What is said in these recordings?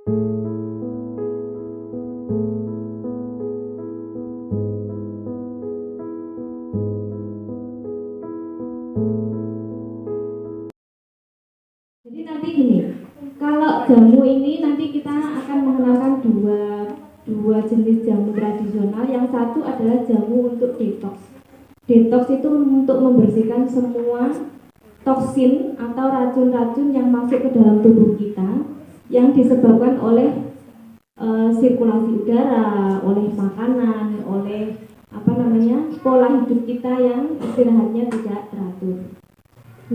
Jadi nanti gini, kalau jamu ini nanti kita akan mengenalkan dua jenis jamu tradisional. Yang satu adalah jamu untuk detox. Detox itu untuk membersihkan semua toksin atau racun-racun yang masuk ke dalam tubuh kita yang disebabkan oleh sirkulasi udara, oleh makanan, oleh pola hidup kita yang istirahatnya tidak teratur.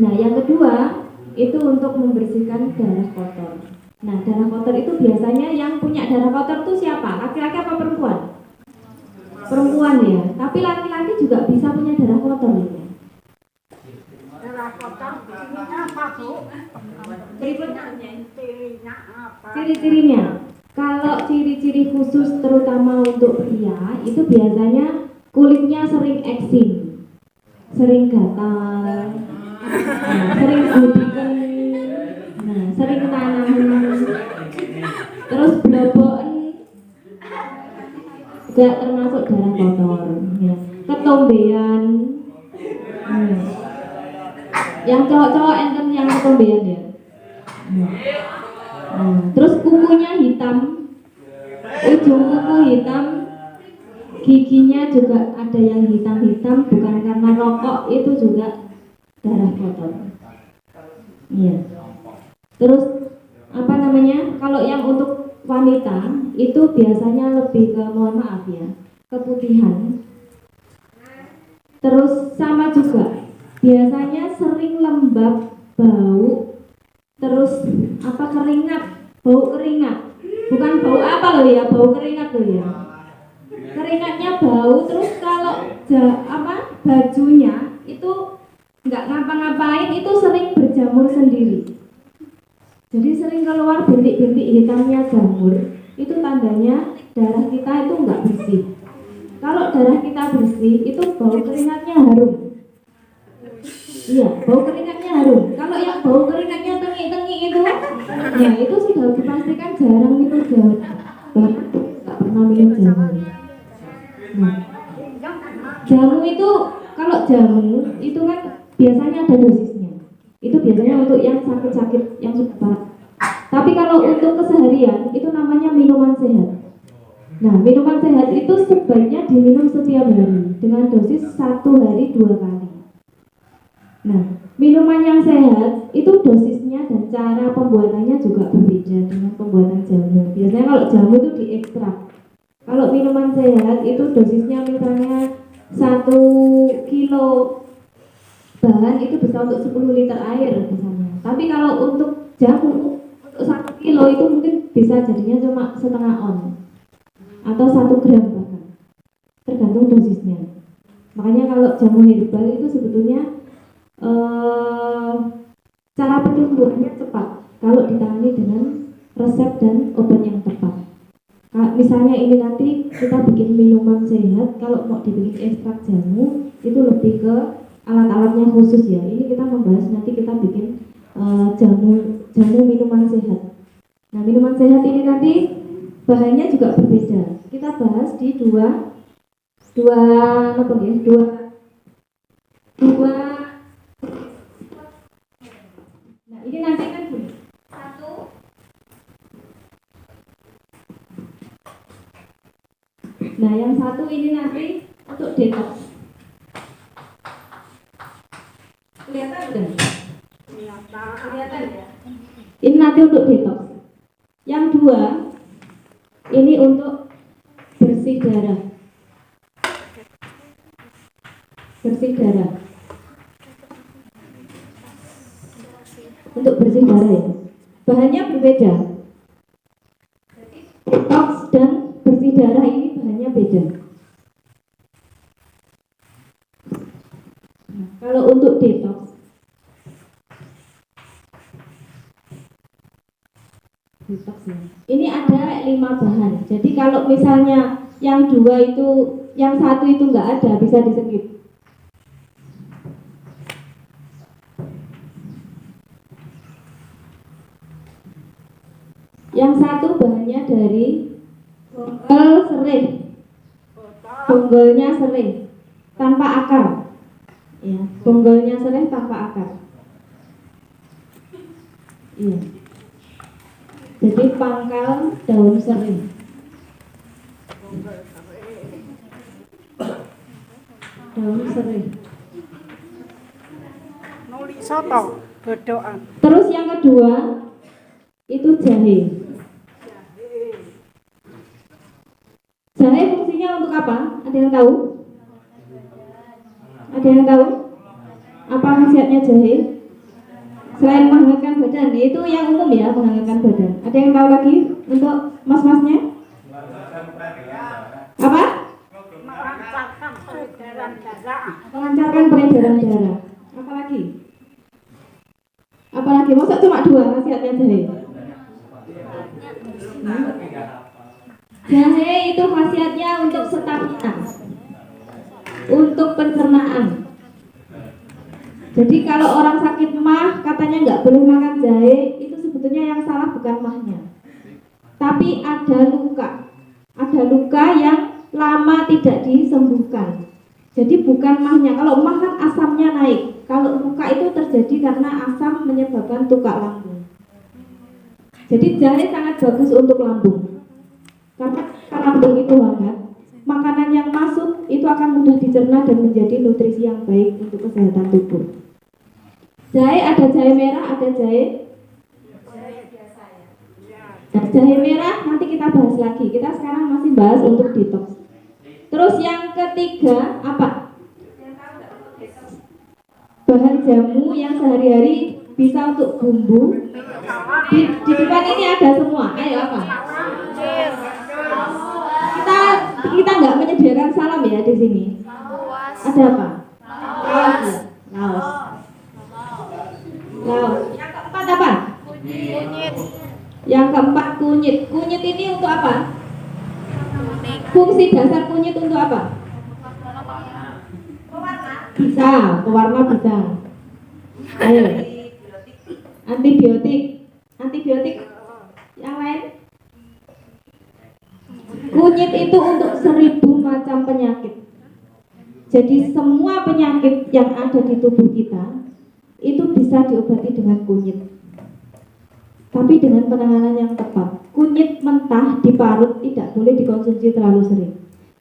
Nah, yang kedua itu untuk membersihkan darah kotor. Nah, darah kotor itu biasanya yang punya darah kotor itu siapa? Laki-laki apa perempuan? Perempuan ya. Tapi laki-laki juga bisa punya darah kotor ya. Darah kotor cirinya apa, Bu? Cirinya apa? Ciri-cirinya. Kalau ciri-ciri khusus terutama untuk pria itu biasanya kulitnya sering eksim, sering gatal, sering gudikan, sering nanam, terus blobokan, juga termasuk darah kotor, ya. Ketombean, yang cowok-cowok enten yang ketombean ya. Terus kukunya hitam, ujung kuku hitam, giginya juga ada yang hitam-hitam, bukan karena rokok, itu juga darah kotor. Iya. Terus kalau yang untuk wanita itu biasanya lebih ke, mohon maaf ya, keputihan. Terus sama juga biasanya sering lembab, bau, terus keringat, bau keringat, bukan bau apa loh ya, bau keringat loh ya, keringatnya bau. Terus kalau bajunya itu nggak ngapa-ngapain, itu sering berjamur sendiri, jadi sering keluar bintik-bintik hitamnya jamur. Itu tandanya darah kita itu nggak bersih. Kalau darah kita bersih, itu bau keringatnya harum. Iya, bau keringatnya harum. Kalau yang bau keringatnya tengi-tengi itu, ya itu sudah dipastikan jarang minum jamu, nggak pernah minum jamu. Nah, jamu itu, kalau jamu itu kan biasanya ada dosisnya. Itu biasanya untuk yang sakit-sakit yang sudah berat. Tapi kalau untuk keseharian itu namanya minuman sehat. Nah, minuman sehat itu sebaiknya diminum setiap hari dengan dosis 1 hari 2 kali. Nah, minuman yang sehat itu dosisnya dan cara pembuatannya juga berbeda dengan pembuatan jamu. Biasanya kalau jamu itu diekstrak. Kalau minuman sehat itu dosisnya misalnya 1 kilo bahan itu bisa untuk 10 liter air misalnya. Tapi kalau untuk jamu untuk 1 kilo itu mungkin bisa jadinya cuma setengah on atau 1 gram bahkan, tergantung dosisnya. Makanya kalau jamu herbal itu sebetulnya cara penyembuhannya cepat kalau ditangani dengan resep dan obat yang tepat. Misalnya ini nanti kita bikin minuman sehat, kalau mau dibikin ekstrak jamu itu lebih ke alat-alatnya khusus ya. Ini kita membahas nanti kita bikin jamu minuman sehat. Nah, minuman sehat ini nanti bahannya juga berbeda. Kita bahas di dua Nah, ini nanti kan gini. Nah, yang satu ini nanti untuk detox. Kelihatan udah? Kelihatan ya? Ini nanti untuk detox. Yang dua ini untuk bersih darah. Bersih darah. Untuk bersih darah ya. Bahannya berbeda. Detox dan bersih darah ini bahannya beda. Nah, kalau untuk detox ya. Ini ada 5 bahan. Jadi kalau misalnya yang 2 itu, yang 1 itu enggak ada, bisa di-skip. Yang satu bahannya dari bonggol sereh. Bonggolnya sereh tanpa akar. Ya, bonggolnya sereh tanpa akar. Iya. Jadi pangkal daun sereh. Daun sereh. Nuli soto godokan. Terus yang kedua itu jahe. Jahe fungsinya untuk apa? Ada yang tahu? Ada yang tahu? Apa khasiatnya jahe? Selain menghangatkan badan, itu yang umum ya, menghangatkan badan. Ada yang tahu lagi untuk mas-masnya? Apa? Melancarkan peredaran darah. Melancarkan peredaran darah. Apa lagi? Apa lagi? Masa cuma dua khasiatnya jahe? Jahe itu khasiatnya untuk stamina, untuk pencernaan. Jadi kalau orang sakit mah katanya nggak boleh makan jahe, itu sebetulnya yang salah bukan mahnya, tapi ada luka yang lama tidak disembuhkan. Jadi bukan mahnya. Kalau mah kan asamnya naik, kalau luka itu terjadi karena asam menyebabkan tukak lambung. Jadi jahe sangat bagus untuk lambung, karena lambung itu hangat, makanan yang masuk itu akan mudah dicerna dan menjadi nutrisi yang baik untuk kesehatan tubuh. Jahe ada jahe merah, ada jahe biasa ya. Nah, jahe merah nanti kita bahas lagi. Kita sekarang masih bahas untuk detox. Terus yang ketiga apa? Bahan jamu yang sehari-hari bisa untuk bumbu. Di depan ini ada semua. Ayo apa? Kita nggak menyediakan salam ya di sini. Ada apa? Laos. Yang keempat apa? Kunyit. Yang keempat kunyit. Kunyit ini untuk apa? Fungsi dasar kunyit untuk apa? Bisa, pewarna bisa. Ayo. Antibiotik. Antibiotik yang lain? Kunyit itu untuk 1000 macam penyakit. Jadi semua penyakit yang ada di tubuh kita itu bisa diobati dengan kunyit, tapi dengan penanganan yang tepat. Kunyit mentah diparut tidak boleh dikonsumsi terlalu sering,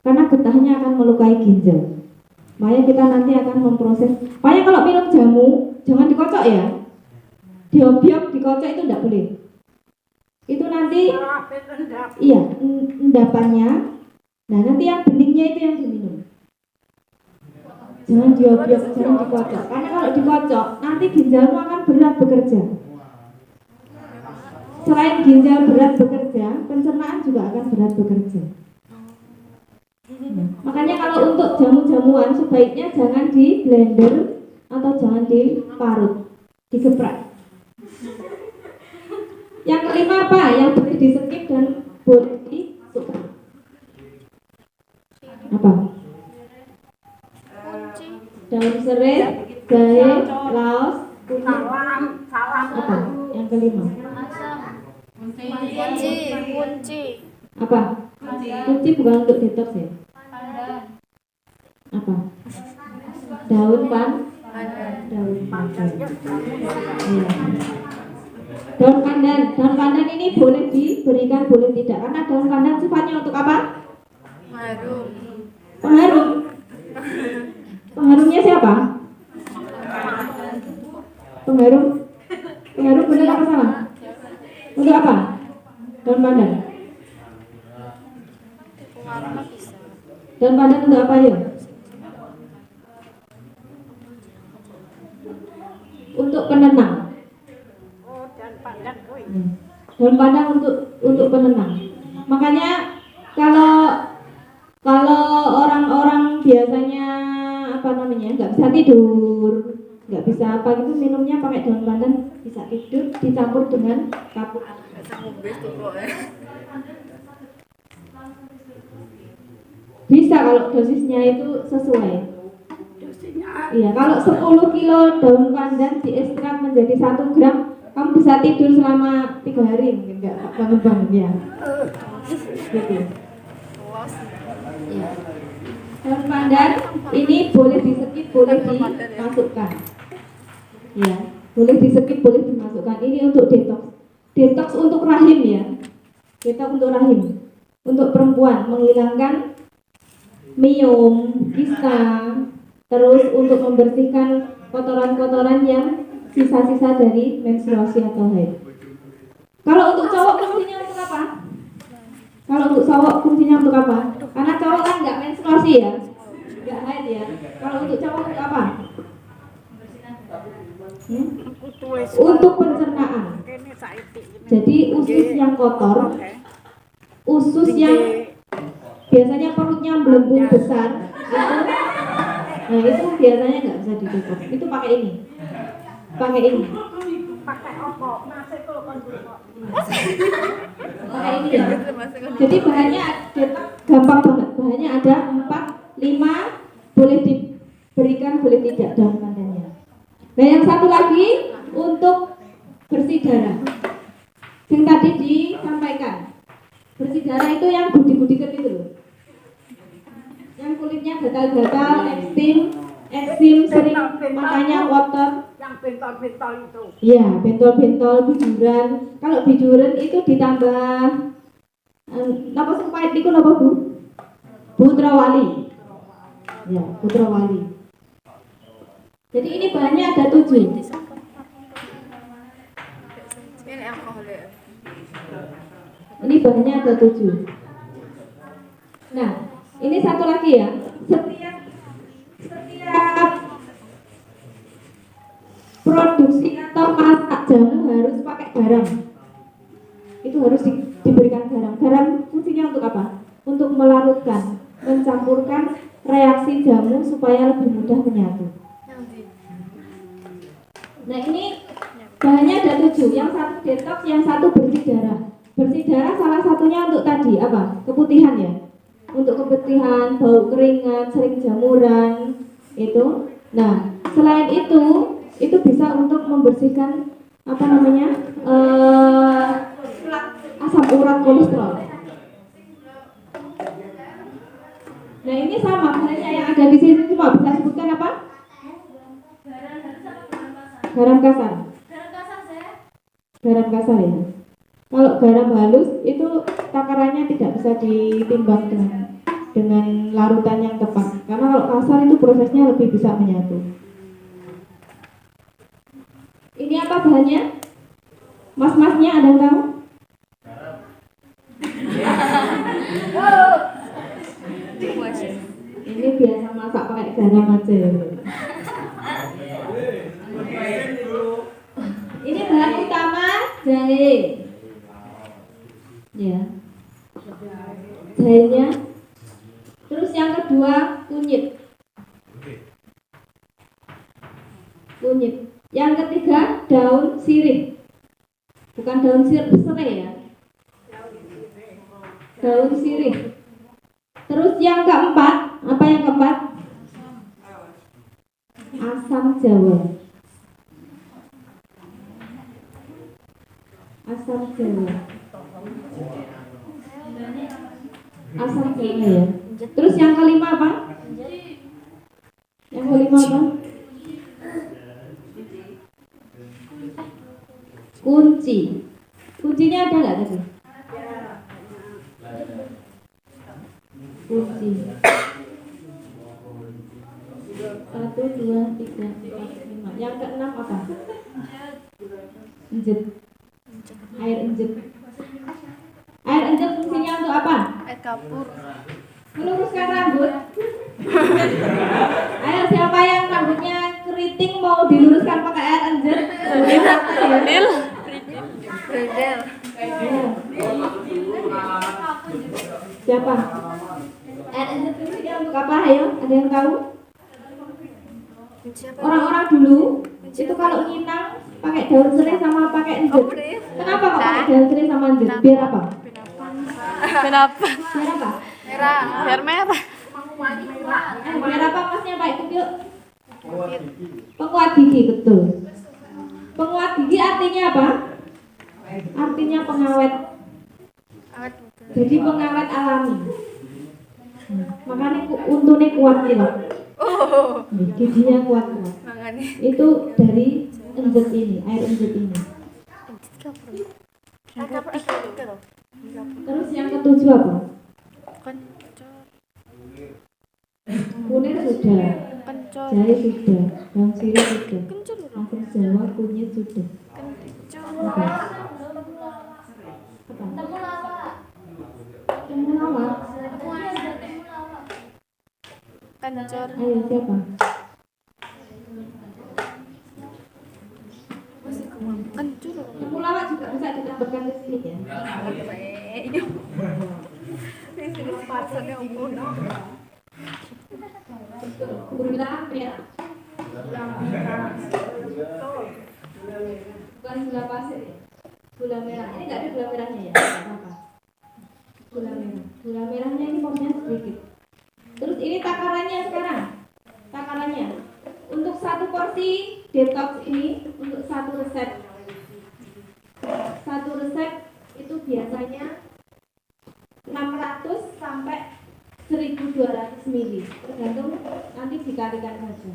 karena getahnya akan melukai ginjal. Makanya kita nanti akan memproses. Makanya kalau minum jamu jangan dikocok ya, diobiok dikocok itu tidak boleh. Itu nanti iya endapannya. Nah nanti yang beningnya itu yang diminum. Jangan diobiok, jangan dikocok. Karena kalau dikocok nanti ginjalmu akan berat bekerja. Selain ginjal berat bekerja, pencernaan juga akan berat bekerja. Nah, makanya kalau untuk jamu-jamuan sebaiknya jangan di blender atau jangan diparut, digeprek. Yang kelima apa? Yang boleh di skip dan boleh disuka. Apa? Daun serai, jahe, laos, kunyit. Apa? Yang kelima. Kunci. Apa? Kunci bukan untuk detox ya? Apa? Daun pandan. Iya. Daun pandan. Daun pandan ini boleh diberikan, boleh tidak. Karena daun pandan sifatnya untuk apa? Harum. Pengharum. Pengharumnya siapa? Pengharum. Pengharum benar apa salah? Untuk apa? Daun pandan. Warna bisa. Daun pandan untuk apa ya? Untuk penenang. Daun pandan untuk penenang. Makanya kalau orang-orang biasanya apa namanya nggak bisa tidur, nggak bisa apa gitu, minumnya pakai daun pandan bisa tidur dicampur dengan kapur. Bisa kalau dosisnya itu sesuai. Iya, kalau 10 kilo daun pandan diekstrak menjadi 1 gram, kamu Emang bisa tidur selama 3 hari mungkin nggak bangun-bangun ya. Gitu. Ya. Daun pandan ini boleh di-skip, boleh dimasukkan. Ya, boleh di-skip, boleh dimasukkan. Ini untuk detox. Detox untuk rahim ya. Detox untuk rahim. Untuk perempuan menghilangkan miom, kista, terus untuk membersihkan kotoran-kotoran yang sisa-sisa dari menstruasi atau haid. Kalau untuk cowok fungsinya untuk apa? Kalau untuk cowok fungsinya untuk apa? Karena cowok kan nggak menstruasi ya, nggak haid ya. Kalau untuk cowok untuk apa? Untuk pencernaan. Jadi usus yang kotor, usus yang biasanya perutnya melembung besar, itu biasanya nggak bisa ditutup. Itu pakai ini. Pakai ini. Pakai apa? Masih kalau kan Pakai ini ya. Jadi bahannya gampang banget. Bahannya ada 4, 5, boleh diberikan, boleh tidak daun pandannya. Nah yang satu lagi untuk bersih darah. Yang tadi disampaikan. Bersih darah itu yang budi-budikan itu loh. Yang kulitnya gatal-gatal, eksim sering makanya kotor. yang bentol-bentol itu. Iya, bentol-bentol, bijuran. Kalau bijuran itu ditambah napa sing pahit niku napa Bu? Putrawali. Ya, Putrawali. Jadi ini bahannya ada 7. Ini alkohol ya. Ini bahannya ada 7. Nah, ini satu lagi ya. Setiap produksi atau masak jamu harus pakai garam. Itu harus diberikan garam. Garam fungsinya untuk apa? Untuk melarutkan, mencampurkan reaksi jamu supaya lebih mudah menyatu. Nah ini bahannya ada 7. Yang satu detox, yang satu bersih darah. Bersih darah salah satunya untuk tadi apa? Keputihan ya. Untuk keputihan, bau keringat, sering jamuran itu. Nah selain itu bisa untuk membersihkan apa namanya asam urat kolesterol. Nah ini sama bahannya yang ada di sini cuma bisa sebutkan apa? Garam kasar. Garam kasar ya. Kalau garam halus itu takarannya tidak bisa ditimbang dengan larutan yang tepat. Karena kalau kasar itu prosesnya lebih bisa menyatu. Ini apa bahannya? Mas-masnya ada yang tahu? Ini biasa masak pakai garam aja. Ini bahan utama jahe. Ya. Jahenya. Terus yang kedua kunyit. Kunyit. Yang ketiga daun sirih. Bukan daun serai ya. Daun sirih. Terus yang keempat, apa yang keempat? Asam jawa. Asam jawa. Asam jawa ya. Terus yang kelima apa? Yang kelima apa? Kunci. Kuncinya ada nggak tadi? Kunci. 1, 2, 3, 4, 5. Yang keenam apa? Enjet. Air enjet. Air enjet fungsinya untuk apa? Air kapur. Meluruskan rambut. Ayo siapa yang rambutnya keriting mau diluruskan pakai air enjet? Brindil. Siapa? Air enjet fungsinya untuk apa? Ayo, ada yang tahu? Orang-orang dulu itu kalau nginang pakai daun serai sama pakai enjet. Kenapa kok pakai daun serai sama enjet? Biar apa? Kenapa? Biar apa? Merah. Biar merah. Biar apa masnya Pak Ikut yuk? Penguat gigi betul. Penguat gigi artinya apa? Artinya pengawet. Awet betul. Jadi pengawet alami. Makanya untune kuat gitu. Oh, Giginya kuat. makanya. Itu dari enjet ini, air enjet ini. Terus yang ketujuh apa? Kencur. Kunir sudah, Kencur. jari sudah, daun sirih sudah, Kencur. langsung Jawa kunyit sudah. Kencur. Apa? Temulawak. Kencur. Ayo siapa? Kencur. Temulawak juga bisa ditambahkan ke sini ya. Gula merah. Bukan gula pasir ya. Gula merah. Ini nggak ada gula merahnya ya? Nggak apa-apa. Gula merah. Gula merahnya ini porsinya sedikit. Terus ini takarannya sekarang. Takarannya untuk satu porsi detox ini, untuk satu resep itu biasanya 600 sampai 1200 ml, tergantung nanti dikalikan saja.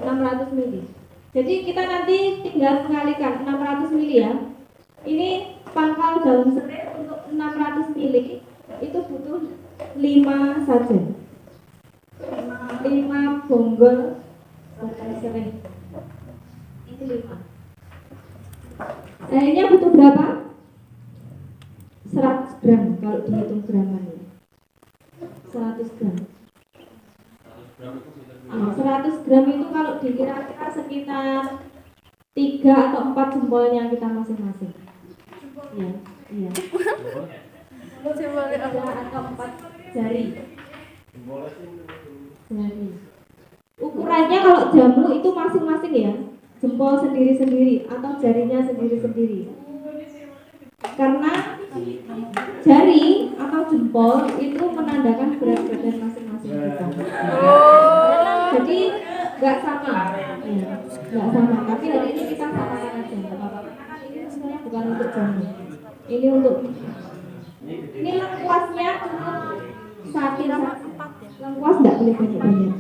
600 ml. Jadi kita nanti tinggal mengalikan 600 ml ya. Ini pangkal daun serai untuk 600 ml itu butuh 5 saja. 5 bonggol batang serai. Ini 5. Airnya butuh berapa? 100 gram kalau dihitung graman ya. 100 gram. 100 gram itu kalau dikira-kira sekitar 3 atau 4 jempolnya kita masing-masing. Ya, iya. 3 atau 4 jari. Jari. Ukurannya kalau jamu itu masing-masing ya. Jempol sendiri-sendiri atau jarinya sendiri-sendiri. Karena jari atau jempol itu menandakan berat badan masing-masing kita. Jadi nggak sama, ya, nggak sama. Tapi hari ini kita samakan aja, nggak apa-apa. Ini sebenarnya bukan untuk jamu. Ini untuk ini lengkuasnya satu lengkuas nggak boleh banyak-banyak.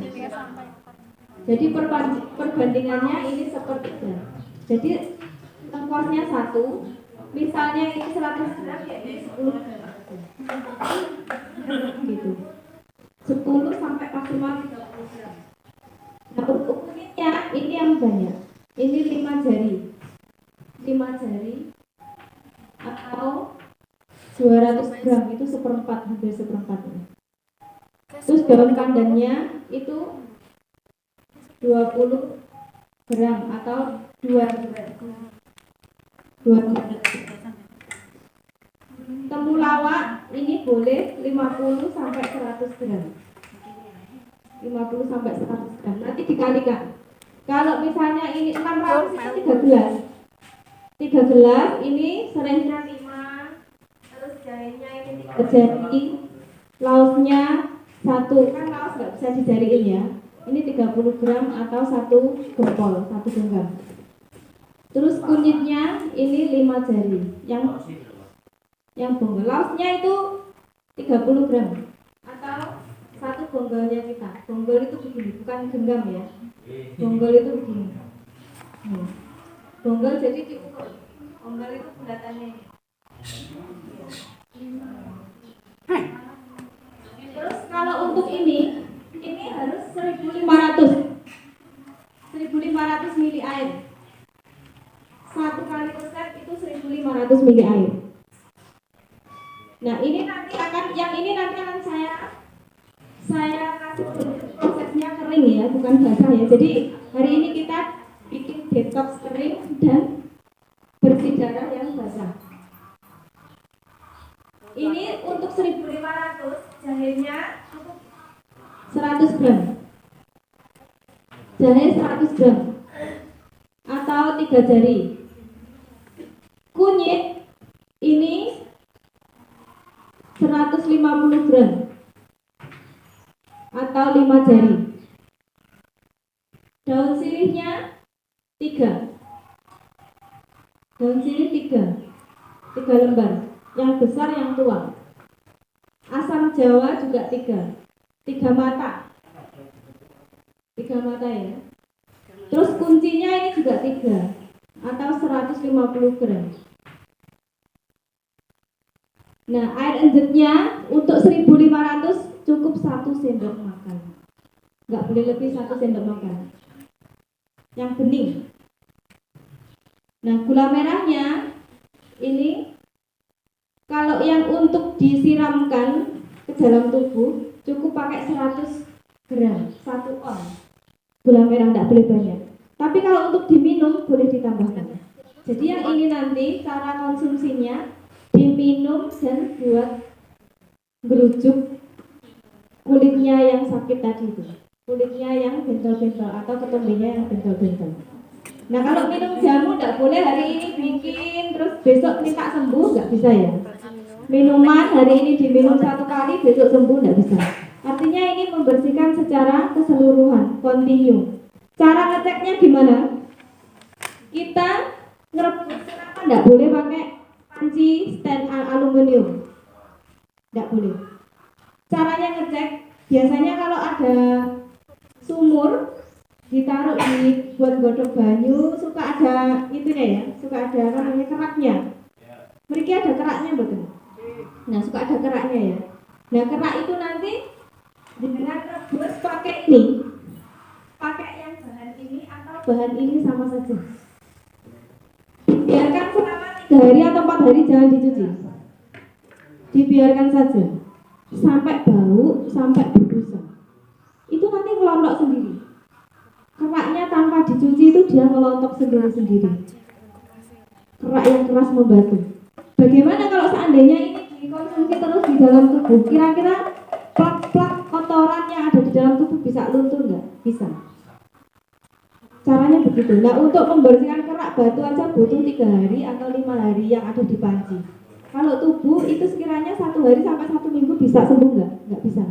Jadi perbandingannya ini sepertiga. Jadi lengkuasnya 1. Misalnya ini 100 gram ya ini 10 gram. Gitu. 10 sampai maksimal 30 gram. Nah, untuk kunyitnya ini yang banyak. Ini 5 jari. 5 jari atau 200 gram itu seperempat, hampir seperempat. Terus daun pandannya itu 20 gram atau 2 gram. Temulawak ini boleh 50 sampai 100 gram. 50 sampai 100 gram. Nanti dikalikan. Kalau misalnya ini 600 itu 3 gelas. 3 gelas ini serehnya 5. Terus jarinya ini 3 jari. Lausnya 1. Kan laos nggak bisa dijariin ya. Ini 30 gram atau 1 gempol, 1 genggam. Terus kunyitnya ini 5 jari. Yang bonggol lausnya itu 30 gram atau 1 bonggolnya kita. Bonggol itu begini, bukan genggam ya. Bonggol itu begini. Bonggol jadi diukur. Bonggol itu bulatannya ini. Terus kalau untuk ini harus 1500 ml air. 1 kali resep itu 1500 ml air. Nah, ini nanti akan saya kasih prosesnya kering ya, bukan basah ya. Jadi hari ini kita bikin detox kering dan bersih darah yang basah. Ini untuk 1500, jahenya cukup 100 gram. Jahe 100 gram atau 3 jari. Kunyit ini 150 gram atau 5 jari. Daun sirihnya 3. Daun sirih 3 lembar. Yang besar yang tua. Asam jawa juga 3 mata. 3 mata ya. Terus kuncinya ini juga 3 atau 150 gram. Nah, air enjetnya untuk 1500 cukup 1 sendok makan. Nggak boleh lebih 1 sendok makan. Yang bening. Nah, gula merahnya ini kalau yang untuk disiramkan ke dalam tubuh cukup pakai 100 gram, 1 on. Gula merah tidak boleh banyak. Tapi kalau untuk diminum boleh ditambahkan. Jadi yang ini nanti cara konsumsinya diminum dan buat gerujuk kulitnya yang sakit tadi itu. Kulitnya yang bentol-bentol atau ketombenya yang bentol-bentol. Nah, kalau minum jamu tidak boleh hari ini bikin terus besok minta sembuh, nggak bisa ya. Minuman hari ini diminum 1 kali, besok sembuh, tidak bisa. Artinya ini membersihkan secara keseluruhan, kontinu. Cara ngeceknya gimana? Kita ngerebus siraman tidak boleh pakai panci stand aluminium, tidak boleh. Caranya ngecek, biasanya kalau ada sumur ditaruh buat godok banyu, suka ada itunya ya, suka ada apa namanya keraknya. Mereka ada keraknya betul. Nah, suka ada keraknya ya. Nah, kerak itu nanti dengan rebus pakai ini, pakai yang bahan ini atau bahan ini sama saja. Biarkan selama 3 hari atau 4 hari, jangan dicuci. Dibiarkan saja sampai bau, sampai berbusa. Itu nanti ngelontok sendiri. Keraknya tanpa dicuci itu dia ngelontok sendiri-sendiri. Kerak yang keras membatu. Bagaimana kalau seandainya ini dikonsumsi terus di dalam tubuh? Kira-kira plak-plak kotoran yang ada di dalam tubuh bisa luntur nggak? Bisa. Caranya begitu. Nah, untuk membersihkan kerak batu aja butuh 3 hari atau 5 hari yang ada di panci. Kalau tubuh itu sekiranya 1 hari sampai 1 minggu bisa sembuh nggak? Nggak bisa.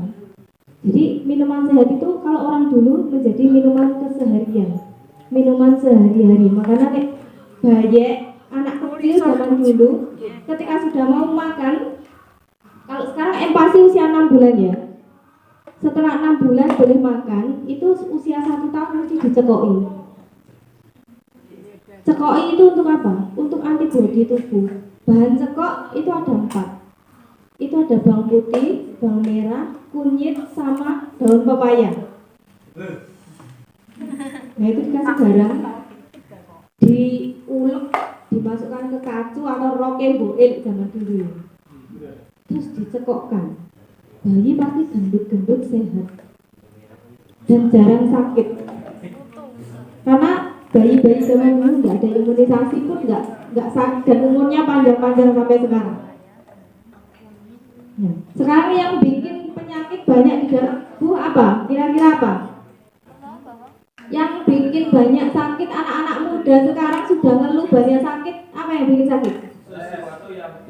Jadi minuman sehat itu kalau orang dulu menjadi minuman keseharian, minuman sehari-hari. Makanya kayak bayi, anak kecil zaman dulu, ketika sudah mau makan, kalau sekarang empasi usia 6 bulan ya, setelah 6 bulan boleh makan, itu usia 1 tahun mesti dicekoi. Cekoi itu untuk apa? Untuk antibodi tubuh. Bahan cekok itu ada 4. Itu ada bawang putih, bawang merah, kunyit, sama daun pepaya. Nah, itu dikasih garam, diulek, dimasukkan ke kacu atau rokenboil zaman dulu. Terus dicekokkan. Bayi pasti gendut-gendut sehat dan jarang sakit. Karena bayi-bayi zaman dulu nggak ada imunisasi pun nggak sakit dan umurnya panjang-panjang sampai sekarang. Nah, sekarang yang bikin penyakit banyak di dalam tubuh apa? Kira-kira apa? Yang bikin banyak sakit anak-anak muda sekarang sudah ngeluh banyak sakit. Apa yang bikin sakit?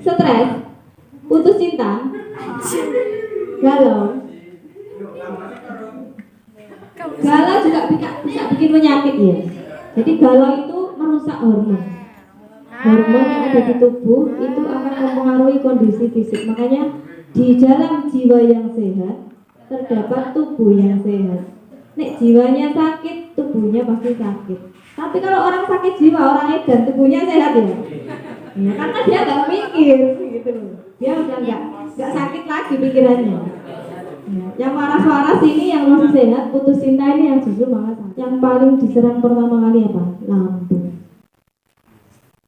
Stres, putus cinta, galau. Galau juga bisa bikin penyakit ya. Jadi galau itu merusak hormon. Hormon yang ada di tubuh itu akan mempengaruhi kondisi fisik. Makanya di dalam jiwa yang sehat terdapat tubuh yang sehat. Nek jiwanya sakit, tubuhnya pasti sakit. Tapi kalau orang sakit jiwa, orang edan, tubuhnya sehat ya. Ya karena dia nggak mikir, gitu loh. Dia udah nggak sakit lagi pikirannya. Ya, yang waras-waras ini yang masih sehat, putus cinta ini yang justru malah sakit. Yang paling diserang pertama kali apa? Lambung.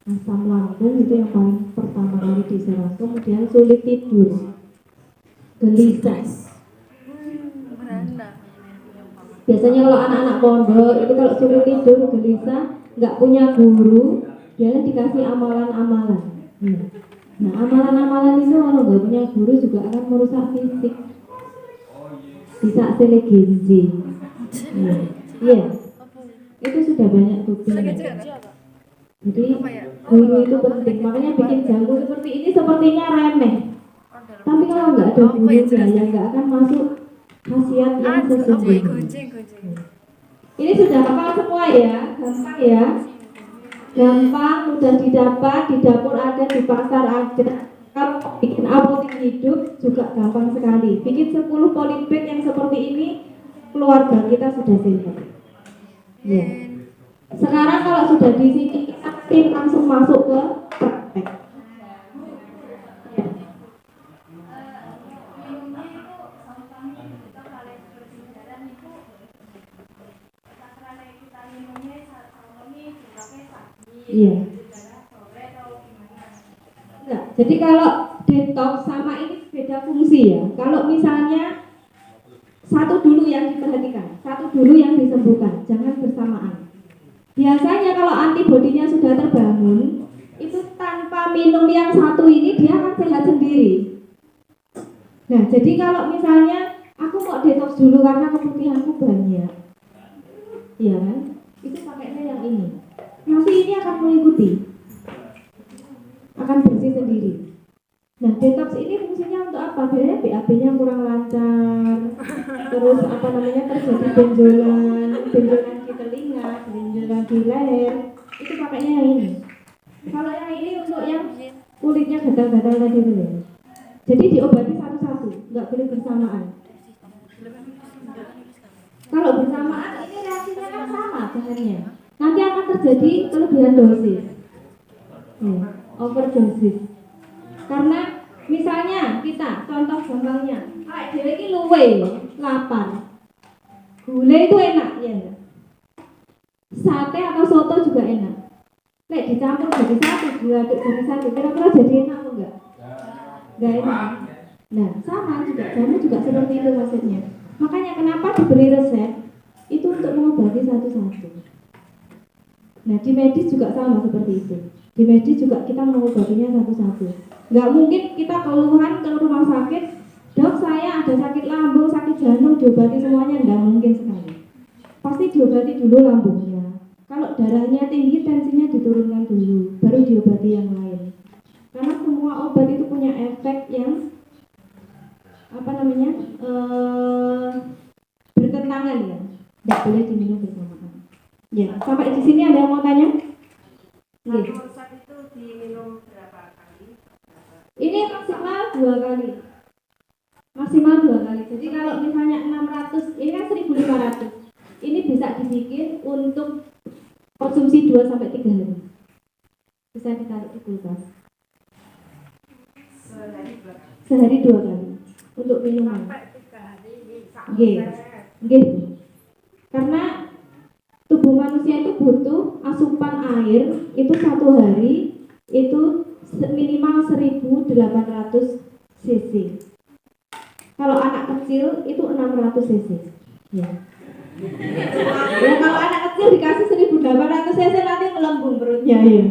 Asam lambung itu yang paling pertama kali diserang. Kemudian sulit tidur. Gelisah. Biasanya kalau anak-anak pondok itu kalau sulit tidur, gelisah, nggak punya guru, dia dikasih amalan-amalan. Nah, amalan-amalan itu kalau nggak punya guru juga akan merusak fisik. Bisa selegensi. Iya. Itu sudah banyak buktinya. Jadi guru itu penting. Makanya bikin jamu seperti ini sepertinya remeh. Tapi kalau nggak ada gurunya ya nggak akan masuk khasiat yang sesungguhnya. Ini sudah hafal semua ya, gampang ya. Gampang, mudah didapat, di dapur ada, di pasar ada. Kalau bikin apotek hidup juga gampang sekali. Bikin 10 polybag yang seperti ini, keluarga kita sudah sehat. Ya. Sekarang kalau sudah di sini, kita langsung masuk ke praktek. Ya. Iya. Enggak. Jadi kalau detox sama ini beda fungsi ya. Kalau misalnya satu dulu yang diperhatikan, satu dulu yang disembuhkan, jangan bersamaan. Biasanya kalau antibodinya sudah terbangun, itu tanpa minum yang satu ini dia akan sehat sendiri. Nah, jadi kalau misalnya aku mau detox dulu karena keputihanku banyak, ya kan? Itu pakainya yang ini. Nanti ini akan mengikuti, akan bersih sendiri. Nah, detox ini fungsinya untuk apa? Biasanya BAB-nya kurang lancar, terus apa namanya terjadi benjolan di telinga, benjolan di leher, itu pakainya yang ini. Kalau yang ini untuk yang kulitnya gatal-gatal tadi itu ya. Jadi diobati satu-satu, nggak boleh bersamaan. Kalau bersamaan ini reaksinya kan sama bahannya. Nanti akan terjadi kelebihan dosis, overdosis. Karena misalnya kita contoh gampangnya, dewe iki luwe lapar. Gulai itu enak ya. Sate atau soto juga enak. Lek dicampur jadi satu, diaduk jadi satu, kira-kira jadi enak apa enggak? Enggak enak. Nah, sama juga, jamu juga seperti itu maksudnya. Makanya kenapa diberi resep itu untuk mengobati satu-satu. Nah, di medis juga sama seperti itu. Di medis juga kita mengobatinya satu-satu. Nggak mungkin kita keluhan ke rumah sakit, dok saya ada sakit lambung, sakit jantung, diobati semuanya, nggak mungkin sekali. Pasti diobati dulu lambungnya. Kalau darahnya tinggi, tensinya diturunkan dulu, baru diobati yang lain. Karena semua obat itu punya efek yang bertentangan ya, nggak boleh diminum bersamaan. Ya, sampai di sini ada yang mau tanya? Resep itu diminum berapa kali? Ini maksimal 2 kali. Maksimal 2 kali. Jadi kalau misalnya 600, ini kan 1500. Ini bisa dibikin untuk konsumsi 2 sampai 3 hari. Bisa ditaruh di kulkas. Sehari 2 kali untuk minuman. Sampai 3 hari bisa. Nggih. Karena tubuh manusia itu butuh asupan air itu 1 hari itu minimal 1800 cc. Kalau anak kecil itu 600 cc. Ya. Ya kalau anak kecil dikasih 1800 cc nanti melembung perutnya ya.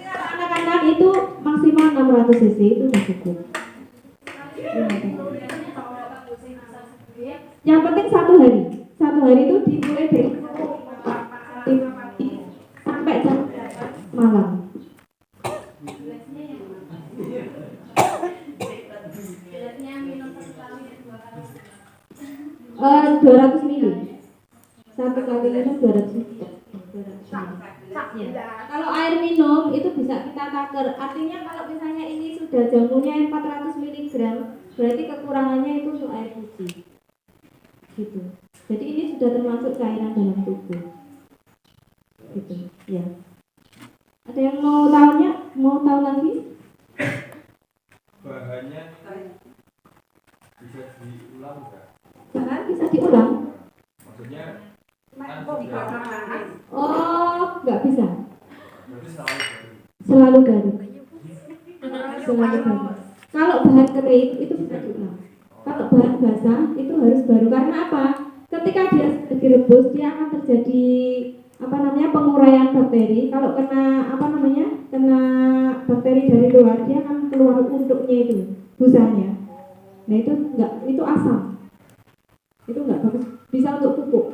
Kalau anak-anak itu maksimal 600 cc itu sudah cukup. Yang penting 1 hari. 1 hari itu dimulai dari sampai jam malam. 200 ml. 1 kali minum 200 ml. Ya. Kalau air minum itu bisa kita taker. Artinya kalau misalnya ini sudah jamunya 400 mg, berarti kekurangannya itu untuk air putih. Gitu. Jadi ini sudah termasuk cairan dalam tubuh. Gitu. Ya. Ada yang mau tanya? Mau tahu lagi? Bahannya bisa diulang nggak? Bahan bisa diulang. Maksudnya Oh, nggak bisa. berarti selalu baru. Selalu baru. Selalu baru. Kalau bahan kering itu bisa diulang. Kalau bahan basah itu harus baru. Karena apa? Ketika dia direbus, dia akan terjadi penguraian bakteri. Kalau kena kena bakteri dari luar, dia akan keluar untuknya itu, busanya. Nah itu asam. Itu nggak bagus. Bisa untuk pupuk.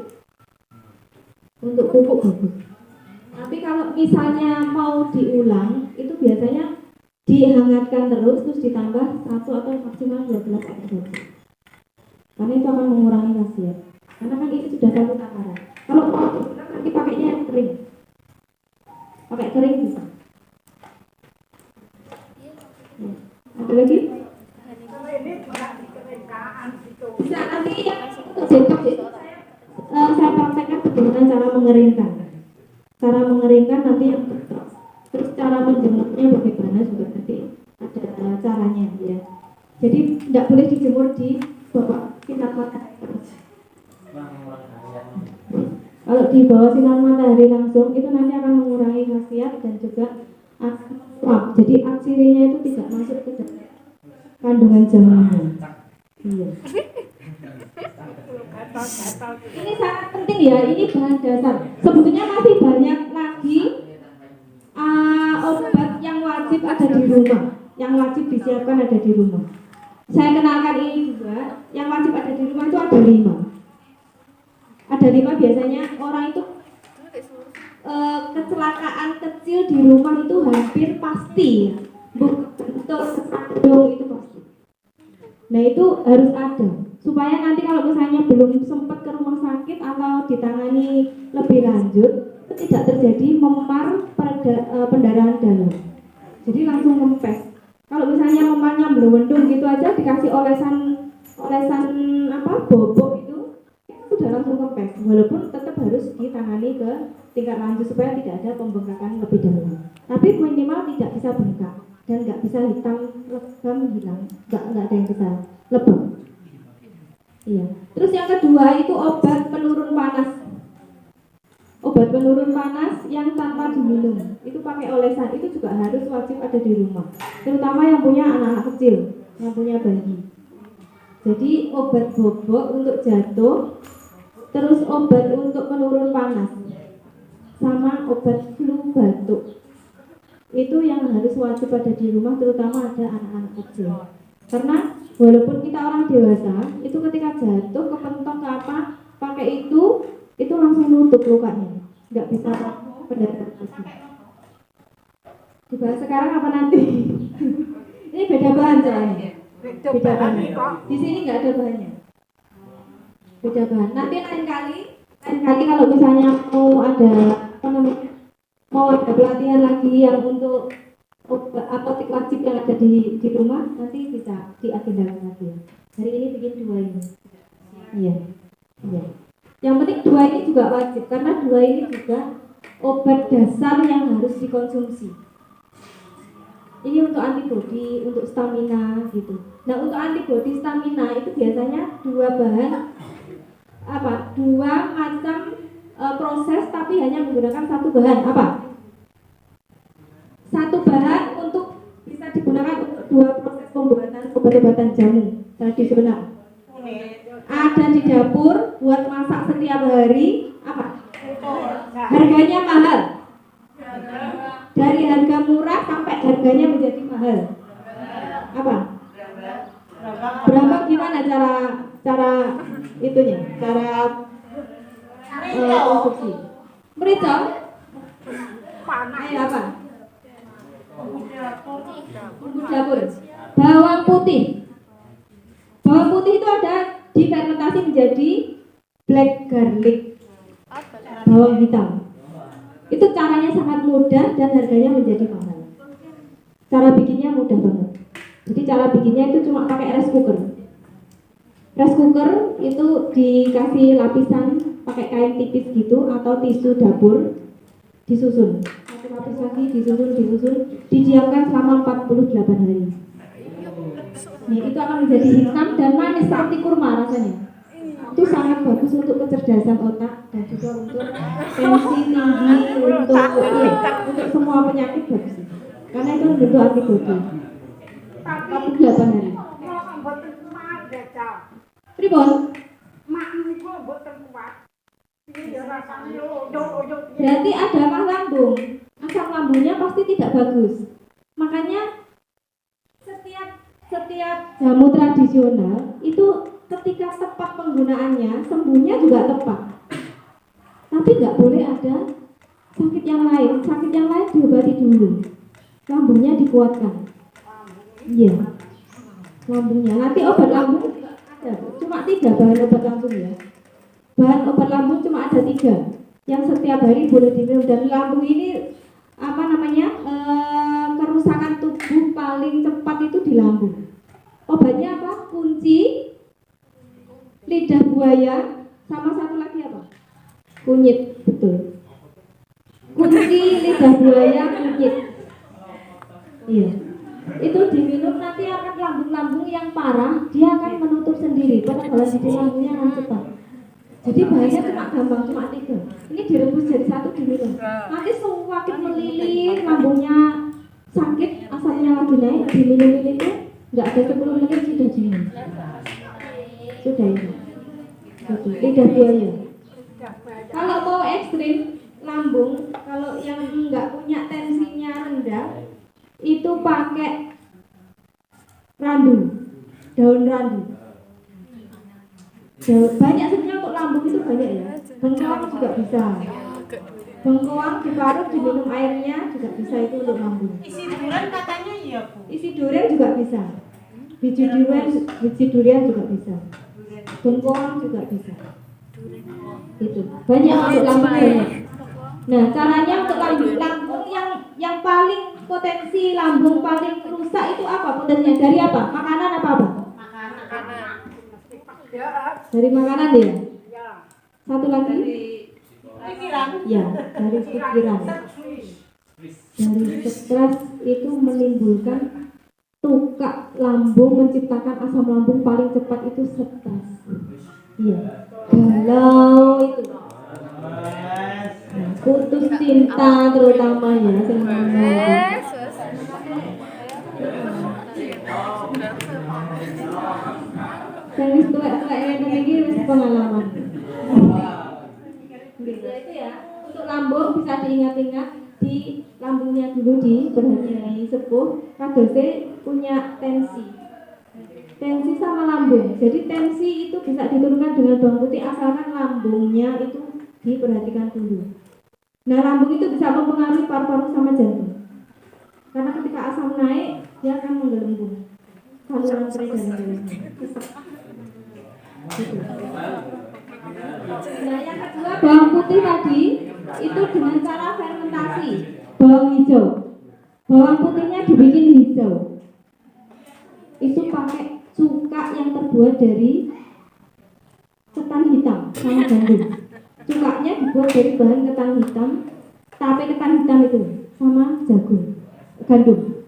Untuk pupuk bagus. Tapi kalau misalnya mau diulang, itu biasanya dihangatkan terus ditambah 1 atau maksimal 12 air saja. karena itu akan mengurangi khasiat. Karena kan itu sudah satu takaran. Kalau mau nanti pakainya yang kering, pakai kering bisa. Ya. Ada lagi? Kalau ini juga dikeringkan gitu. Bisa nanti yang untuk jengkok itu saya praktekkan bagaimana cara mengeringkan. Cara mengeringkan nanti yang betul. Terus cara menjemurnya bagaimana juga nanti ada caranya ya. Jadi tidak boleh dijemur di bawah sinar matahari terus. Kalau di bawah sinar matahari langsung itu nanti akan mengurangi khasiat dan juga akan jadi aksirinya itu tidak masuk ke dalam kandungan jamunya. Iya. Ini sangat penting ya, ini bahan dasar. Sebetulnya masih banyak lagi obat yang wajib ada di rumah, yang wajib disiapkan ada di rumah. Saya kenalkan ini juga, yang wajib ada di rumah itu ada 5. Ada 5 biasanya orang itu kecelakaan kecil di rumah itu hampir pasti ya. Bentuk sandung itu pasti. Nah itu harus ada supaya nanti kalau misalnya belum sempat ke rumah sakit atau ditangani lebih lanjut itu tidak terjadi memar pendarahan dalam. Jadi langsung kempes. Kalau misalnya memarnya melendung gitu aja dikasih olesan bobok itu sudah langsung kempes. Walaupun tetap harus ditangani ke tingkat lanjut supaya tidak ada pembengkakan lebih dalam. Tapi minimal tidak bisa bengkak dan nggak bisa hitam lebam hilang, nggak ada yang bisa lebam. Iya. Terus yang kedua itu obat penurun panas. Obat penurun panas yang tanpa diminum itu pakai olesan itu juga harus wajib ada di rumah, terutama yang punya anak-anak kecil, yang punya bayi. Jadi obat bobok untuk jatuh, terus obat untuk penurun panas, sama obat flu batuk itu yang harus wajib ada di rumah, terutama ada anak-anak kecil. Karena walaupun kita orang dewasa itu ketika jatuh kepentok ke apa pakai itu langsung nutup lukanya, nggak bisa pendarahan lagi. Dibahas sekarang apa nanti? Ini beda bahan soalnya. Beda bahan. Di sini nggak ada bahannya. Beda bahan. Nanti lain kali kalau misalnya mau ada pelatihan lagi yang untuk apotek wajib yang ada di rumah, nanti bisa diagendakan lagi. Hari ini bikin 2 ini. Iya. Yang penting 2 ini juga wajib karena 2 ini juga obat dasar yang harus dikonsumsi. Ini untuk antibodi, untuk stamina gitu. Nah untuk antibodi stamina itu biasanya 2 macam proses tapi hanya menggunakan 1 bahan. Apa? 1 bahan untuk bisa digunakan untuk 2 proses pembuatan obat-obatan jamu tradisional. Ada di dapur buat masak setiap hari. Apa? Harganya mahal. Dari harga murah sampai harganya menjadi mahal. Apa? Berapa gimana cara itunya? Cara konsumsi. Merica? Apa? Bumbu dapur. Bawang putih. Bawang putih itu ada difermentasi menjadi black garlic, bawang hitam. Itu caranya sangat mudah dan harganya menjadi mahal. Cara bikinnya mudah banget. Jadi cara bikinnya itu cuma pakai rice cooker. Rice cooker itu dikasih lapisan pakai kain tipis gitu atau tisu dapur, disusun. Satu lapis lagi disusun, didiamkan selama 48 hari. Nah, itu akan menjadi hitam dan manis seperti kurma rasanya. Itu sangat bagus untuk kecerdasan otak dan juga untuk tensi tinggi, untuk semua penyakit bagus. Karena itu bentuk antibodi. 48 hari. Pripun? Berarti ada asam lambung. Asam lambungnya pasti tidak bagus. Makanya setiap jamu tradisional itu ketika tepat penggunaannya sembuhnya juga tepat. Tapi nggak boleh ada sakit yang lain. Sakit yang lain diobati dulu. Lambungnya dikuatkan. Iya. Lambungnya. Nanti obat lambung juga ada cuma 3 bahan obat lambung ya. Bahan obat lambung cuma ada 3 yang setiap hari boleh diminum, dan lambung ini apa namanya kerusakan tubuh paling cepat itu di lambung. Obatnya apa? Kunci, lidah buaya, sama satu lagi apa? Kunyit, betul. Kunci, lidah buaya, kunyit. Iya. Itu diminum nanti akan lambung-lambung yang parah dia akan menutup sendiri, penebalan di lambungnya akan cepat. Jadi bahannya cuma gampang, cuma 3. Ini direbus jadi 1 diminum. Nanti semakin melilit lambungnya sakit, asamnya lagi naik, diminum itu nggak ada 10 menit sudah diminum. Sudah itu. Betul. Lidah buaya. Kalau mau ekstrim lambung, kalau yang nggak punya tensinya rendah, itu pakai randu, daun randu. Banyak sebenarnya untuk lambung itu banyak ya. Bengkoang juga bisa. Bengkoang diparut diminum airnya juga bisa, itu untuk lambung. Isi durian katanya iya Bu. Isi durian juga bisa. Biji durian juga bisa. Bengkoang juga bisa. Itu banyak untuk lambung banyak. Nah, caranya untuk lambung yang paling potensi lambung paling rusak itu apa? Potensinya dari apa? Makanan apa? Makanan. Dari makanan ya? Ya. Satu lagi? Pikiran. Ya, dari pikiran. Dari stres itu menimbulkan tukak lambung, menciptakan asam lambung paling cepat itu stres. Iya. Galau itu. Nah, putus cinta terutama ya, yang wis tuwek-tuwek ngene iki wis pengalaman. Gitu itu ya. Untuk lambung bisa diingat-ingat, di lambungnya dulu diperhatikan sepuh, kadose punya tensi. Tensi sama lambung. Jadi tensi itu bisa diturunkan dengan bawang putih asalkan lambungnya itu diperhatikan dulu. Nah, lambung itu bisa mempengaruhi paru-paru sama jantung. Karena ketika asam naik, dia akan menggelembung saluran peredaran darah. Gitu. Nah, yang kedua bawang putih tadi itu dengan cara fermentasi bawang hijau. Bawang putihnya dibikin hijau. Itu pakai cuka yang terbuat dari ketan hitam sama gandum. Cukanya dibuat dari bahan ketan hitam, tapi ketan hitam itu sama jagung, gandum.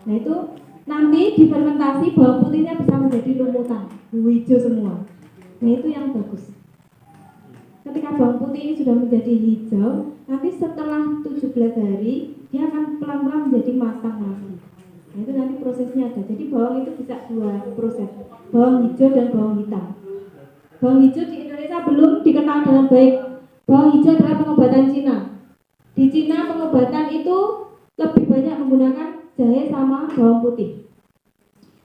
Nah itu nanti difermentasi bawang putihnya bisa menjadi lumutan, hijau semua. Nah itu yang bagus. Ketika bawang putih ini sudah menjadi hijau, nanti setelah 17 hari dia akan pelan-pelan menjadi matang lagi. Nah itu nanti prosesnya ada. Jadi bawang itu bisa 2 proses, bawang hijau dan bawang hitam. Bawang hijau di Indonesia belum dikenal dengan baik. Bawang hijau adalah pengobatan Cina. Di Cina pengobatan itu lebih banyak menggunakan jahe sama bawang putih.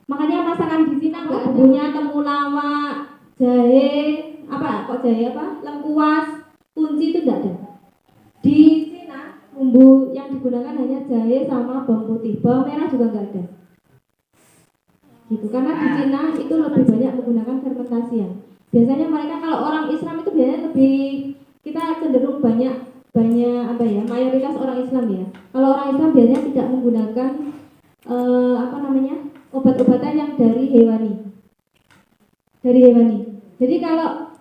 Makanya masakan di Cina nggak punya temulawak, jahe, lengkuas, kunci itu nggak ada. Di Cina bumbu yang digunakan hanya jahe sama bawang putih. Bawang merah juga nggak ada. Gitu, karena di Cina itu lebih banyak menggunakan fermentasian. Biasanya mereka kalau orang Islam itu biasanya lebih, kita cenderung banyak mayoritas orang Islam ya. Kalau orang Islam biasanya tidak menggunakan obat-obatan yang dari hewani. Jadi kalau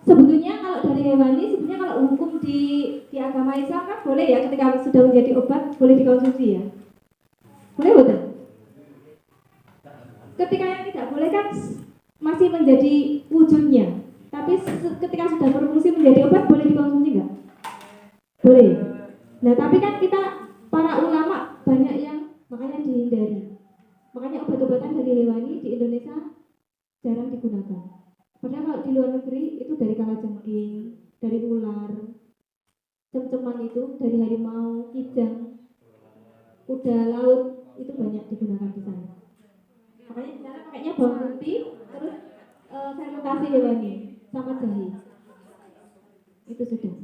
dari hewani sebetulnya kalau hukum di agama Islam kan boleh ya, ketika sudah menjadi obat boleh dikonsumsi ya. Boleh betul? Ketika yang tidak boleh kan masih menjadi wujudnya. Tapi ketika sudah berfungsi menjadi obat boleh dikonsumsi nggak? Boleh. Nah tapi kan kita para ulama banyak yang makanya dihindari. Makanya obat-obatan dari hewani di Indonesia jarang digunakan. Padahal kalau di luar negeri itu dari kalajengking, dari ular, cem-ceman itu dari harimau, kijang, kuda laut itu banyak digunakan di sana. Makanya di sana pakainya bawang putih, terus fermentasi hewani sama jahe. Itu sudah.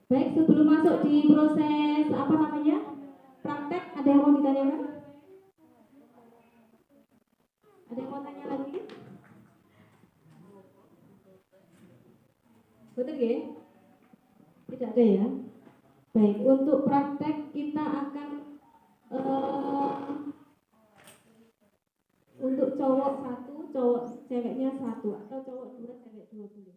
Baik, sebelum masuk di proses praktek, ada yang mau ditanyakan? Ada yang mau tanya lagi? Betul nggih? Tidak ada ya. Baik, untuk praktek kita akan untuk cowok 1, cowok ceweknya 1 atau cowok 2, cewek 2 dulu.